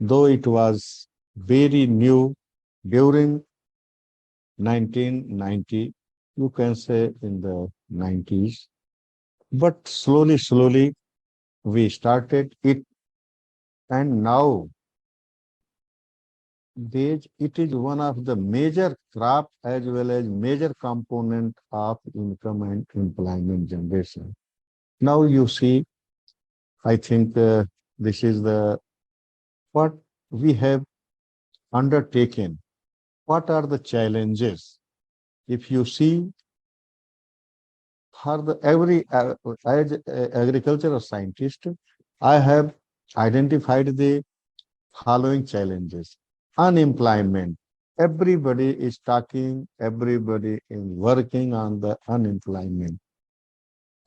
though it was very new during 1990, you can say in the 90s. But slowly, we started it, and now it is one of the major crop as well as major component of income and employment generation. Now you see, I think this is the what we have undertaken. What are the challenges? If you see, for the every as agricultural scientist, I have identified the following challenges. Unemployment. Everybody is talking, everybody is working on the unemployment.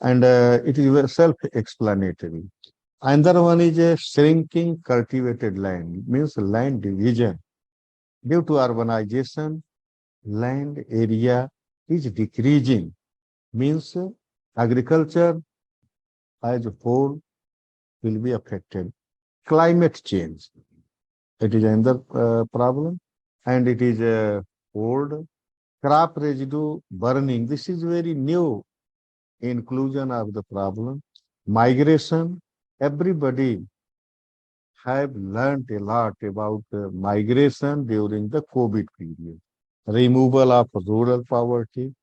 And it is self-explanatory. Another one is a shrinking cultivated land, means land division. Due to urbanization, land area is decreasing, means agriculture as a whole will be affected. Climate change, it is another problem, and it is old. Crop residue burning, this is very new inclusion of the problem. Migration, everybody have learned a lot about migration during the COVID period. Removal of rural poverty,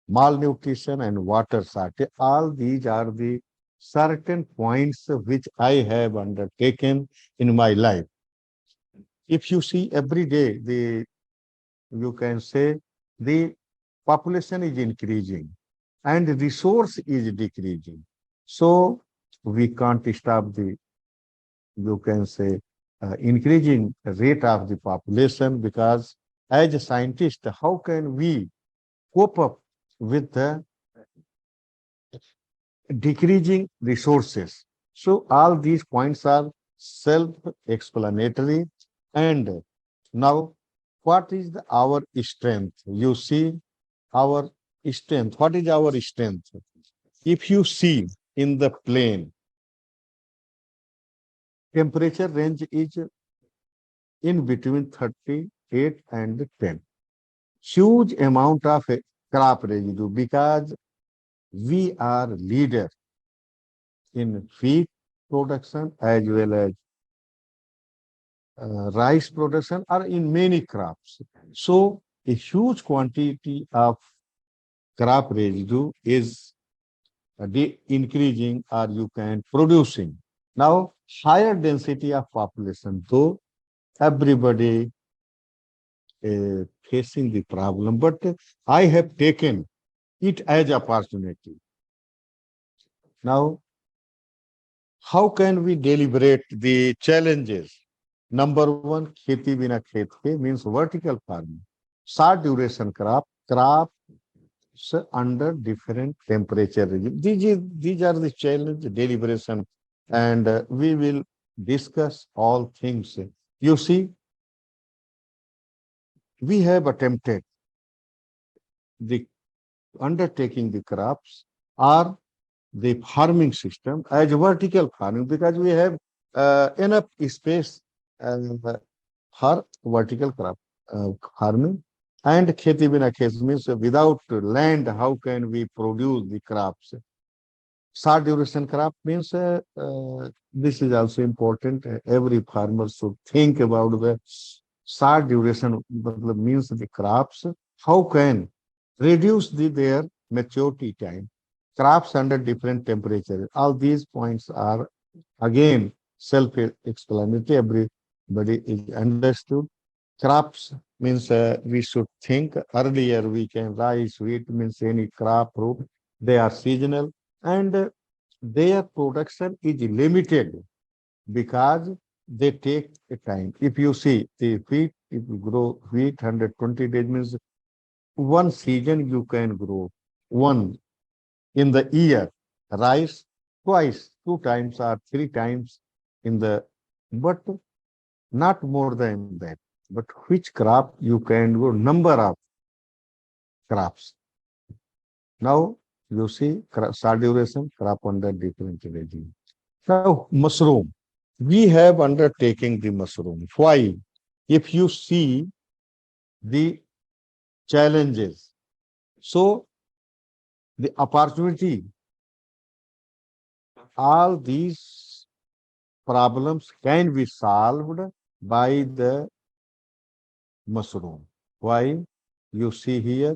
malnutrition and water shortage. All these are the certain points which I have undertaken in my life. If you see every day, you can say the population is increasing and resource is decreasing. So we can't stop the, you can say, increasing rate of the population, because as a scientist, how can we cope up with the decreasing resources? So all these points are self-explanatory. And now, what is our strength? You see, our strength. What is our strength? If you see in the plain, temperature range is in between 38 and 10. Huge amount of crop residue, because we are leader in wheat production as well as rice production, or in many crops. So a huge quantity of crop residue is increasing, or you can producing. Now, higher density of population, though everybody facing the problem, but I have taken it as opportunity. Now, how can we deliberate the challenges? Number one, kheti bina khet ke means vertical farming. Short duration crops under different temperature regime. These are the challenge deliberation, and we will discuss all things. You see, we have attempted the undertaking the crops or the farming system as vertical farming, because we have enough space for vertical crop farming. And kheti bina khet means without land, how can we produce the crops? Short duration crop means this is also important. Every farmer should think about the short duration, means the crops. How can reduce their maturity time? Crops under different temperatures. All these points are again self-explanatory. Everybody is understood. Crops means we should think earlier. We can rice, wheat means any crop, fruit. They are seasonal, and their production is limited because they take a time. If you see the wheat, if you grow wheat 120 days means one season you can grow one in the year. Rice twice, two times or three times in the, but not more than that. But which crop you can grow number of crops. Now you see short duration crop under different regime. Now mushroom. we have undertaken the mushroom. Why? If you see the challenges, so the opportunity, all these problems can be solved by the mushroom. Why? You see here,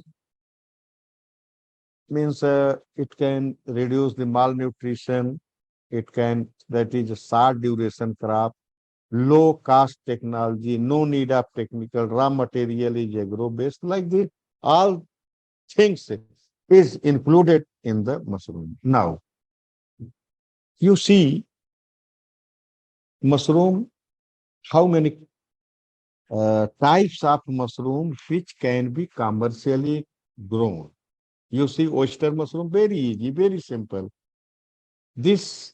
means it can reduce the malnutrition. It can, that is a short duration crop, low cost technology, no need of technical raw material is agro based. Like this, all things is included in the mushroom. Now, you see mushroom, how many types of mushroom which can be commercially grown. You see oyster mushroom, very easy, very simple. This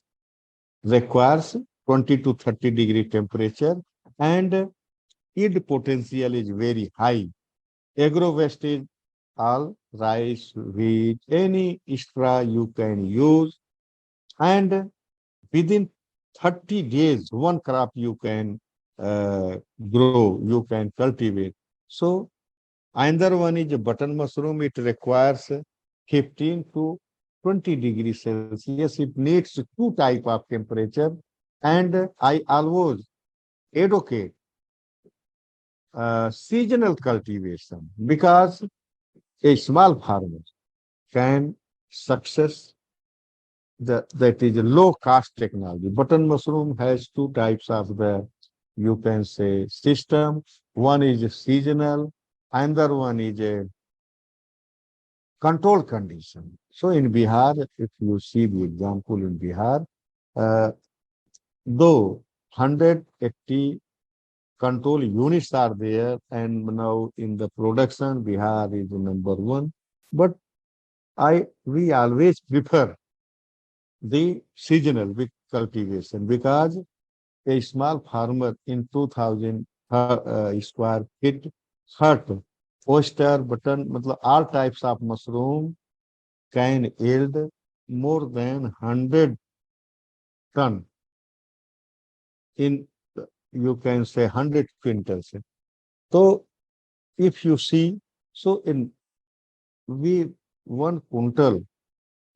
requires 20 to 30-degree temperature and yield potential is very high. Agro waste is all rice, wheat, any extra you can use, and within 30 days, one crop you can grow, you can cultivate. So another one is a button mushroom. It requires 15 to 20 degrees Celsius. It needs two type of temperature. And I always advocate seasonal cultivation because a small farmer can success that is a low cost technology. Button mushroom has two types of the, you can say, system. One is a seasonal, another one is a control condition. So in Bihar, if you see the example in Bihar, uh, though 180 control units are there, and now in the production, Bihar is the number one. But I we always prefer the seasonal with cultivation because a small farmer in 2000 square feet hut, oyster, button, matlab all types of mushroom can yield more than 100 ton in, you can say 100 quintals. So if you see, so in we 1 quintal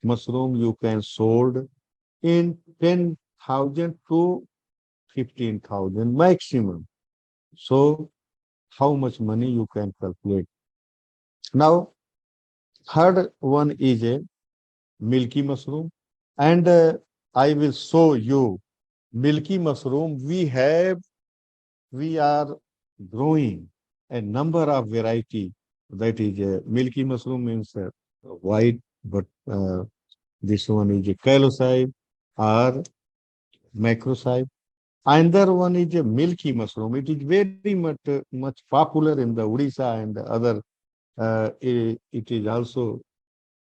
mushroom you can sold in 10,000 to 15,000 maximum. So how much money you can calculate. Now, third one is a milky mushroom, and I will show you milky mushroom. We are growing a number of variety. That is a milky mushroom means white, but this one is a calocide or macrocide. Another one is a milky mushroom. It is very much popular in the Odisha and other. It is also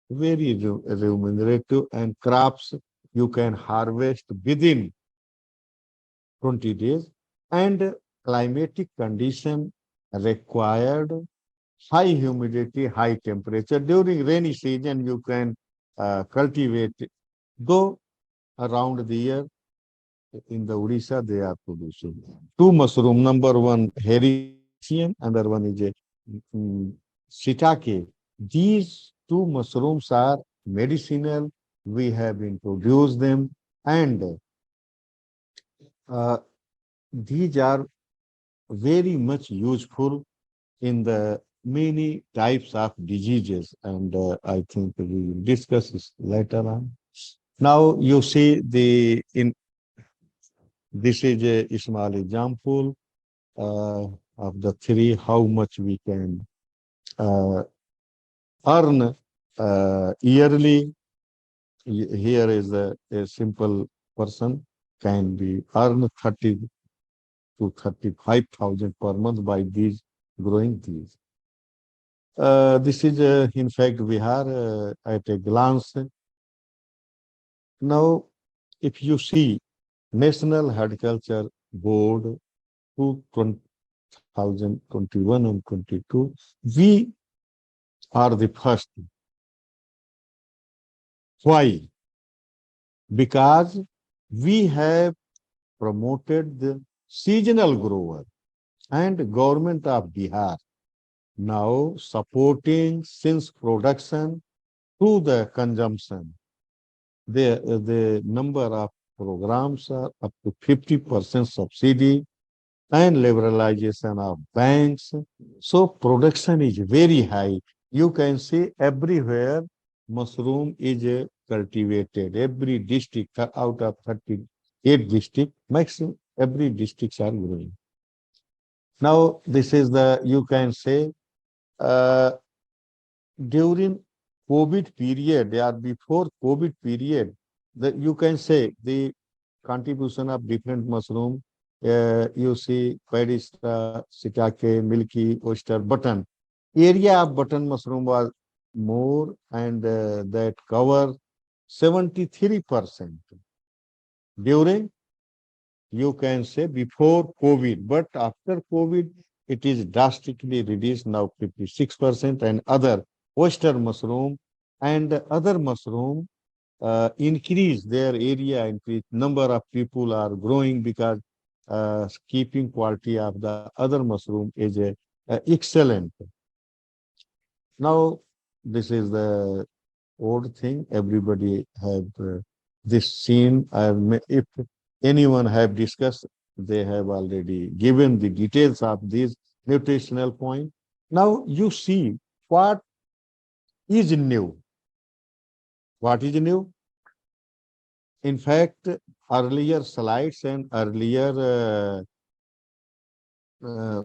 very remunerative and crops you can harvest within 20 days and climatic condition required high humidity, high temperature. During rainy season, you can cultivate, though around the year in the Odisha, they are producing. Two mushroom, number one, hericium, another one is a mm, shiitake. These two mushrooms are medicinal. We have introduced them, and uh, these are very much useful in the many types of diseases. And I think we will discuss this later on. Now you see this is a small example of the three, how much we can uh, earn yearly. Here is a simple person can be earn 30 to 35,000 per month by these growing these. This is in fact Bihar at a glance. Now, if you see National Horticulture Board 2021 and 22, we are the first. Why? Because we have promoted the seasonal grower and government of Bihar now supporting since production to the consumption. The number of programs are up to 50% subsidy and liberalization of banks. So production is very high. You can see everywhere mushroom is cultivated. Every district out of 38 districts, maximum every districts are growing. Now this is the, you can say, uh, during COVID period or before COVID period, that you can say the contribution of different mushroom. You see Padista, Shiitake, Milky, Oyster, Button. Area of button mushroom was more and that cover 73% during, you can say, before COVID, but after COVID, it is drastically reduced now 56%, and other oyster mushroom and other mushroom increase their area, increase number of people are growing because keeping quality of the other mushroom is excellent. Now, this is the old thing. Everybody have this seen. If anyone have discussed, they have already given the details of this nutritional point. Now you see what is new. What is new? In fact, earlier slides and earlier uh,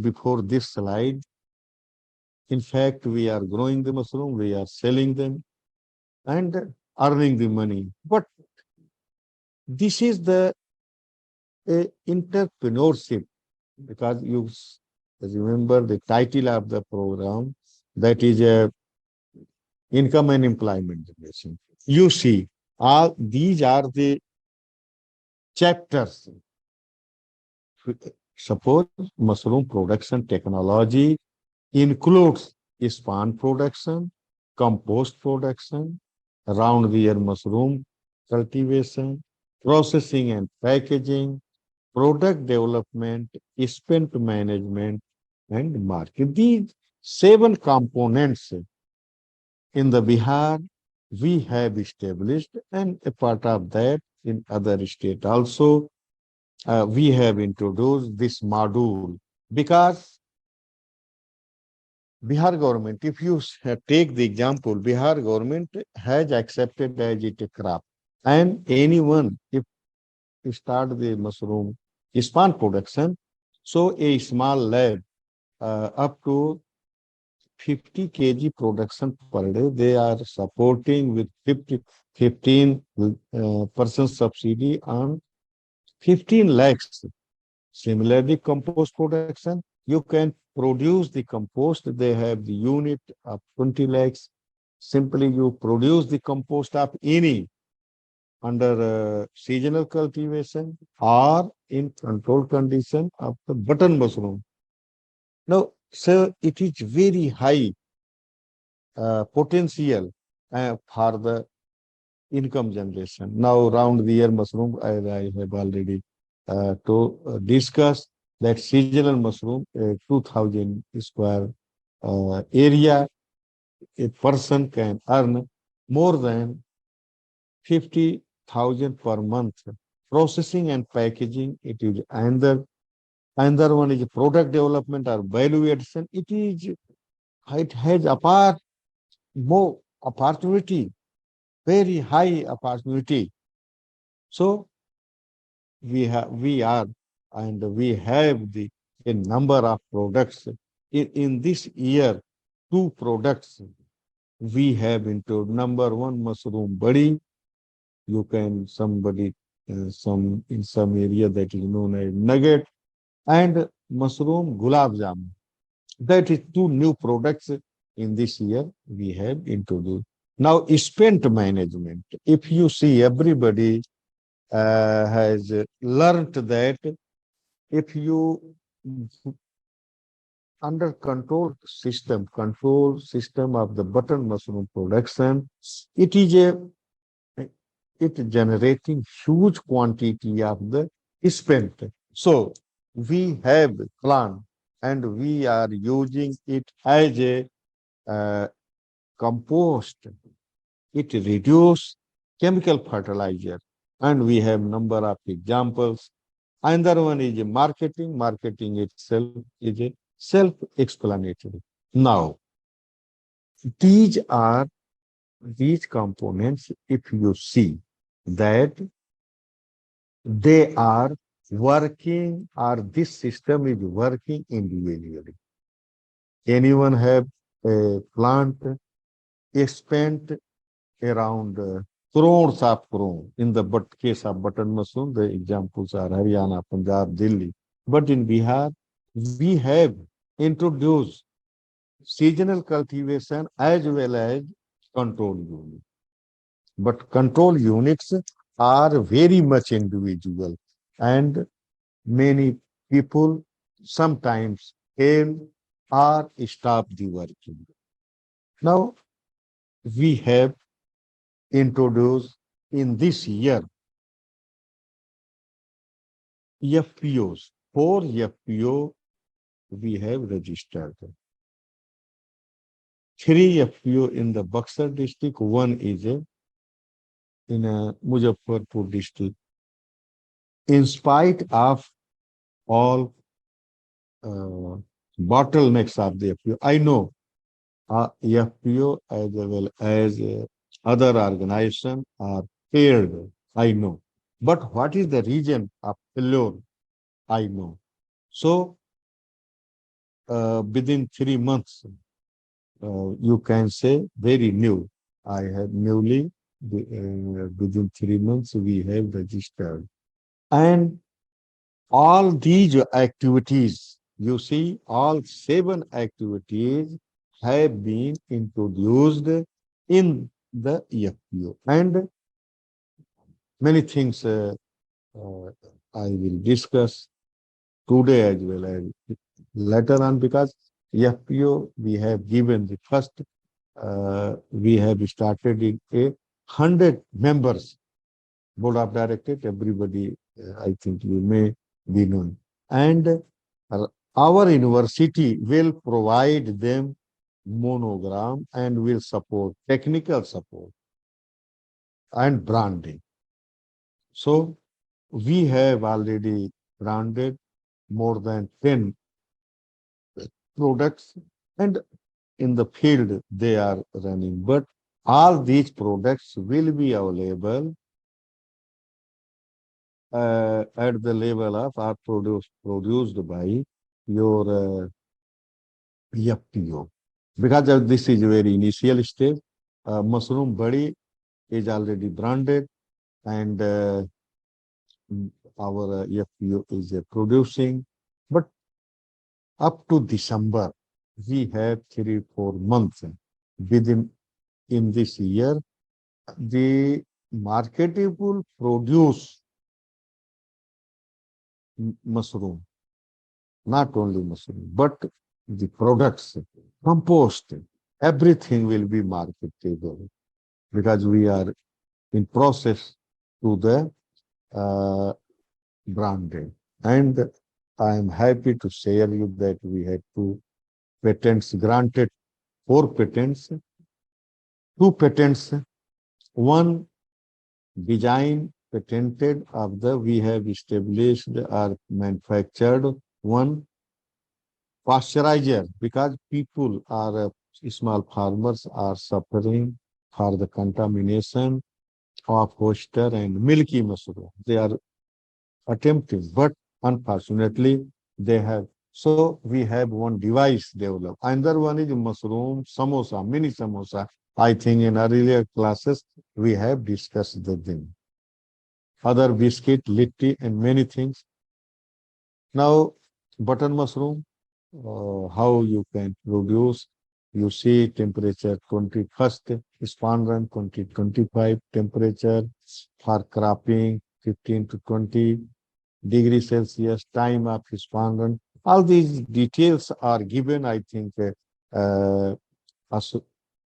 before this slide, in fact, we are growing the mushroom, we are selling them and earning the money. But this is the entrepreneurship, because you remember the title of the program, that is income and employment generation. You see, all these are the chapters. Suppose mushroom production technology includes spawn production, compost production, round the year mushroom cultivation, processing and packaging, product development, spend management, and market. These seven components in the Bihar we have established, and a part of that in other state also we have introduced this module, because Bihar government, if you take the example, Bihar government has accepted as it a crop, and anyone if you start the mushroom spawn production, so a small lab up to 50 kg production per day, they are supporting with 15% subsidy on 15 lakhs. Similarly, compost production, you can produce the compost. They have the unit of 20 lakhs. Simply you produce the compost of any under seasonal cultivation or in controlled condition of the button mushroom. Now, so it is very high potential for the income generation. Now, round the year mushroom, as I have already to discuss, that seasonal mushroom, 2000 square area, a person can earn more than 50,000 per month. Processing and packaging, it is another one is product development or value addition. It has apart more opportunity, very high opportunity. So we are and we have the a number of products. In this year, two products we have into number one, mushroom buddy. You can somebody some in some area that is known as nugget, and mushroom gulab jamun. That is two new products in this year we have introduced. Now, spent management. If you see, everybody has learned that if you under control system of the button mushroom production, it is a it generating huge quantity of the spent. So we have plant and we are using it as a uh, compost. It reduce chemical fertilizer. And we have number of examples. Another one is marketing. Marketing itself is a self-explanatory. Now, these are these components, if you see that they are working or this system is working individually. Anyone have a plant spent around crores of crore. In the case of button mushroom, the examples are Haryana, Punjab, Delhi. But in Bihar, we have introduced seasonal cultivation as well as control unit. But control units are very much individual and many people sometimes fail or stop the working. Now we have introduced in this year FPOs. 4 FPO we have registered. 3 FPO in the Buxar district, one is in Muzaffarpur district. In spite of all uh, bottlenecks of the FPO, I know FPO as well as other organization are failed. I know. But what is the reason of failure? I know. So within 3 months, you can say very new. I have newly, within 3 months, we have registered. And all these activities, you see, all 7 activities have been introduced in the EFPO. And many things uh, I will discuss today as well as later on because EFPO we have given the first, we have started in a 100 members board of directors, everybody, I think you may be known. And our university will provide them monogram and will support technical support and branding. So we have already branded more than 10 products and in the field they are running. But all these products will be available at the level of are produced by your FPO. Because this is a very initial stage, mushroom buddy is already branded and our FPO is producing. But up to December, we have 3 4 months within in this year. The marketable produce mushroom, not only mushroom, but the products, compost, everything will be marketable because we are in process to the uh, branding. And I am happy to share you that we had 2 patents granted, 4 patents, 2 patents, one design patented of the we have established or manufactured one pasteurizer because people are small farmers are suffering for the contamination of oyster and milky mushroom. They are attempting, but unfortunately they have. So we have one device developed. Another one is mushroom samosa, mini samosa. I think in earlier classes we have discussed the thing. Other biscuit, litti, and many things. Now, button mushroom, how you can produce. You see temperature 21st, spawn run 2025 temperature for cropping 15 to 20 degrees Celsius, time of spawn run. All these details are given, I think, as,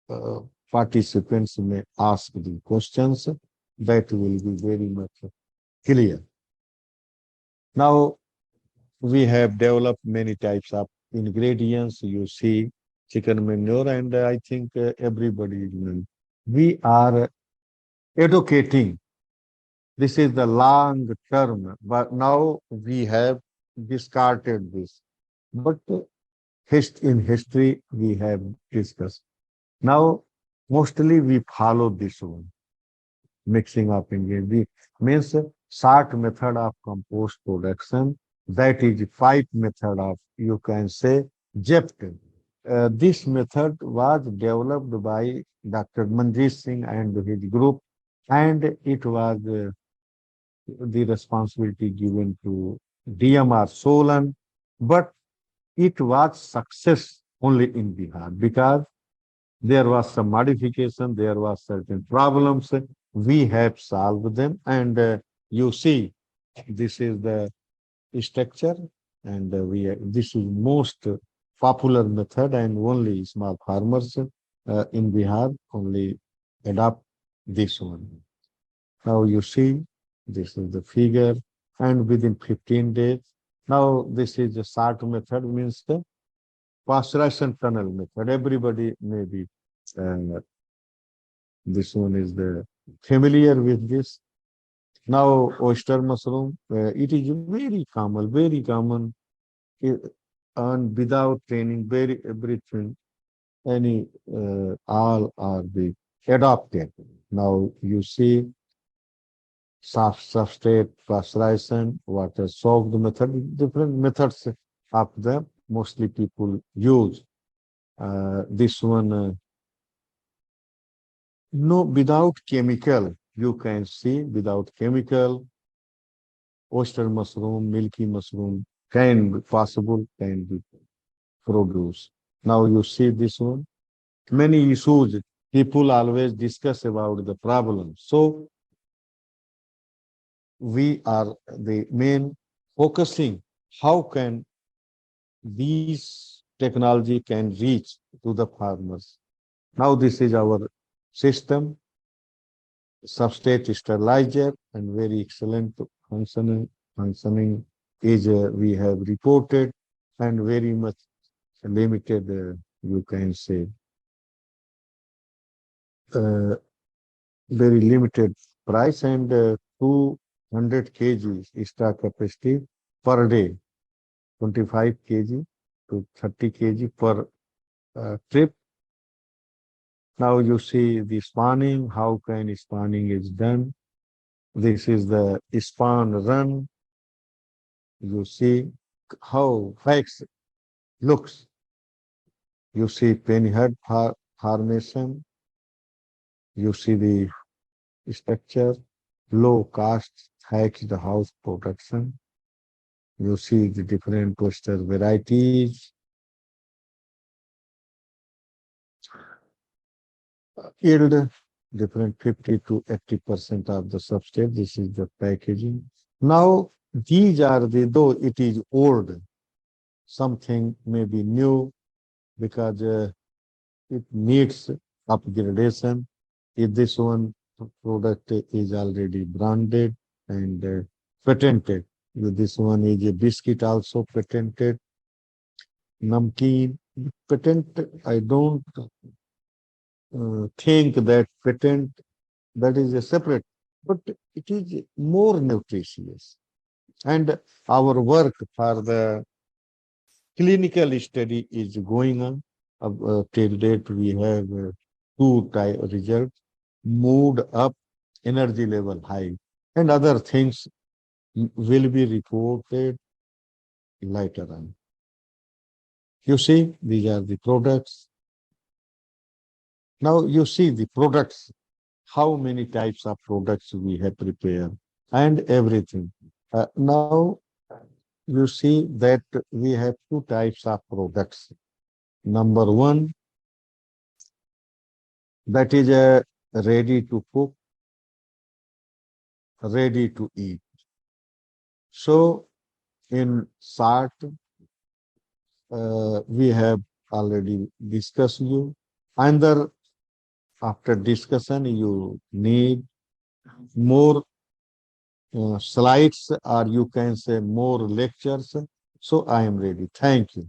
uh, participants may ask the questions that will be very much clear. Now we have developed many types of ingredients. You see chicken manure, and I think everybody knows. We are educating. This is the long term, but now we have discarded this. But in history, we have discussed. Now, mostly we follow this one, mixing up ingredients. Means SART method of compost production. That is pipe method of, you can say, JEPT. This method was developed by Dr. Manjeet Singh and his group, and it was the responsibility given to DMR Solan, but it was success only in Bihar because there was some modification, there was certain problems. We have solved them, and you see, this is the structure, and this is most popular method, and only small farmers in Bihar only adopt this one. Now you see, this is the figure, and within 15 days. Now this is the SART method, means the pasteurization tunnel method. Everybody may be, uh, this one is the familiar with this. Now oyster mushroom, it is very common, eh, and without training, very everything, any all are be adopted. Now you see soft substrate, pasteurization, water soaked method, different methods of the mostly people use. This one, no, without chemical, you can see without chemical, oyster mushroom, milky mushroom can be possible, can be produced. Now you see this one. Many issues people always discuss about the problem. So we are the main focusing how can these technology can reach to the farmers. Now this is our system, substrate sterilizer, and very excellent functioning is we have reported, and very much limited, you can say, uh, very limited price, and 200 kg stock capacity per day, 25 kg to 30 kg per trip. Now you see the spawning, how can spawning is done. This is the spawn run. You see how facts looks. You see penhead formation. You see the structure, low cost thatched house production. You see the different oyster varieties, yield different 50 to 80% of the substrate. This is the packaging. Now, these are the, though it is old, something may be new because it needs upgradation. If this one product is already branded and patented, this one is a biscuit also patented, namkeen patent. I don't think that patent, that is a separate, but it is more nutritious. And our work for the clinical study is going on. Till date, we have two type results, mood up, energy level high, and other things will be reported later on. You see, these are the products. Now you see the products, how many types of products we have prepared and everything. Now you see that we have two types of products. Number one, that is a ready to cook, ready to eat. So in SART, we have already discussed you. Either after discussion, you need more slides or you can say more lectures. So I am ready. Thank you.